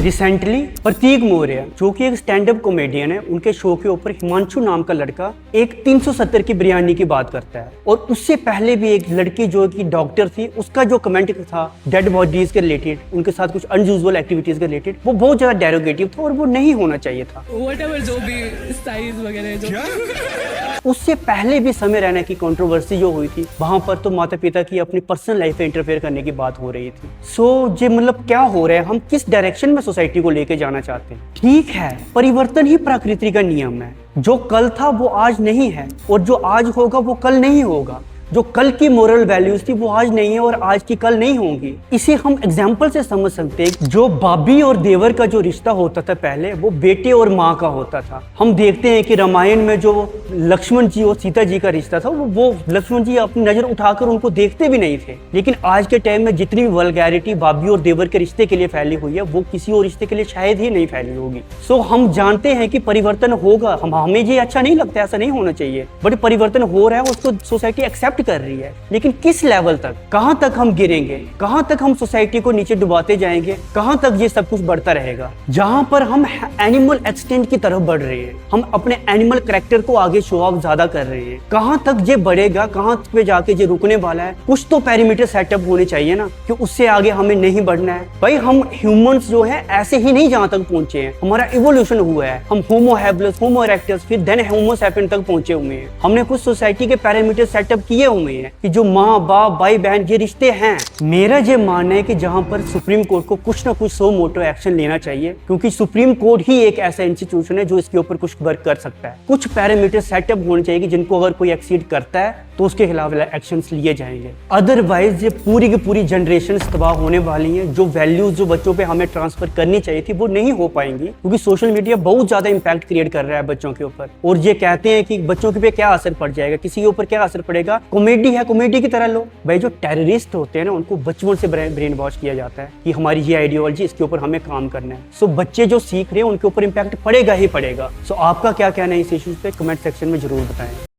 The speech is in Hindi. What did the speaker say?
रिसेंटली प्रतीक मौर्य जो कि एक स्टैंड अप कॉमेडियन है, उनके शो के ऊपर हिमांशु नाम का लड़का एक 370 की बिरयानी की बात करता है। और उससे पहले भी एक लड़की जो कि डॉक्टर थी, उसका जो कमेंट था डेड बॉडीज के रिलेटेड, उनके साथ कुछ अनयूजुअल एक्टिविटीज के रिलेटेड, वो बहुत ज्यादा डेरोगेटिव था और वो नहीं होना चाहिए था। Whatever, जो भी साइज वगैरह जो उससे पहले भी समय रैना की कंट्रोवर्सी जो हुई थी, वहां पर तो माता पिता की अपनी पर्सनल लाइफ में इंटरफेयर करने की बात हो रही थी। ये मतलब क्या हो रहा है, हम किस डायरेक्शन में सोसाइटी को लेके जाना चाहते हैं। ठीक है, परिवर्तन ही प्रकृति का नियम है। जो कल था वो आज नहीं है, और जो आज होगा वो कल नहीं होगा। जो कल की मोरल वैल्यूज थी वो आज नहीं है और आज की कल नहीं होंगी। इसे हम एग्जाम्पल से समझ सकते हैं। जो भाभी और देवर का जो रिश्ता होता था पहले, वो बेटे और माँ का होता था। हम देखते हैं कि रामायण में जो लक्ष्मण जी और सीता जी का रिश्ता था, वो लक्ष्मण जी अपनी नजर उठाकर उनको देखते भी नहीं थे। लेकिन आज के टाइम में जितनी भी वल्गैरिटी भाभी और देवर के रिश्ते के लिए फैली हुई है, वो किसी और रिश्ते के लिए शायद ही नहीं फैली होगी। हम जानते हैं कि परिवर्तन होगा, हमें ये अच्छा नहीं लगता, ऐसा नहीं होना चाहिए, बट परिवर्तन हो रहा है, उसको सोसाइटी एक्सेप्ट कर रही है। लेकिन किस लेवल तक, कहां तक हम गिरेंगे, कहां तक हम सोसाइटी को नीचे डुबाते जाएंगे, कहां तक ये सब कुछ बढ़ता रहेगा। जहां पर हम एनिमल एक्सटेंट की तरफ बढ़ रहे हैं, हम अपने एनिमल कैरेक्टर को आगे शो ऑफ ज्यादा कर रहे हैं, कहां तक ये बढ़ेगा, कहां पे जाके ये रुकने वाला है। कुछ तो पैरामीटर सेटअप होने चाहिए ना, कि उससे आगे हमें नहीं बढ़ना है। भाई हम ह्यूमंस जो है ऐसे ही नहीं जहां तक पहुंचे हैं, हमारा इवोल्यूशन हुआ है। हम होमो हैबिलिस, होमो इरेक्टस, फिर देन होमो सैपियन तक पहुंचे हुए हैं। हमने कुछ सोसाइटी के पैरामीटर सेटअप किए हुए हैं कि जो माँ बाप भाई बहन ये रिश्ते हैं। मेरा ये मानना है कि जहां पर सुप्रीम कोर्ट को कुछ ना कुछ सो मोटो एक्शन लेना चाहिए, क्योंकि सुप्रीम कोर्ट ही एक ऐसा इंस्टीट्यूशन है जो इसके ऊपर कुछ वर्क कर सकता है। कुछ पैरामीटर सेटअप होने चाहिए कि जिनको अगर कोई एक्सीड करता है तो उसके खिलाफ एक्शंस लिए जाएंगे। अदरवाइज ये पूरी की पूरी जनरेशन तबाह होने वाली है। जो वैल्यूज जो बच्चों पे हमें ट्रांसफर करनी चाहिए थी वो नहीं हो पाएंगी, क्योंकि सोशल मीडिया बहुत ज्यादा इंपैक्ट क्रिएट कर रहा है बच्चों के ऊपर। और ये कहते हैं कि बच्चों के पे क्या असर पड़ जाएगा, किसी के ऊपर क्या असर पड़ेगा। कॉमेडी है, कॉमेडी की तरह लो। भाई जो टेररिस्ट होते हैं ना, उनको बचपन से ब्रेन वॉश किया जाता है कि हमारी ये आइडियोलॉजी, इसके ऊपर हमें काम करना है। बच्चे जो सीख रहे हैं उनके ऊपर इंपैक्ट पड़ेगा ही पड़ेगा। आपका क्या कहना है इस इश्यूज पे, कमेंट सेक्शन में जरूर बताएं।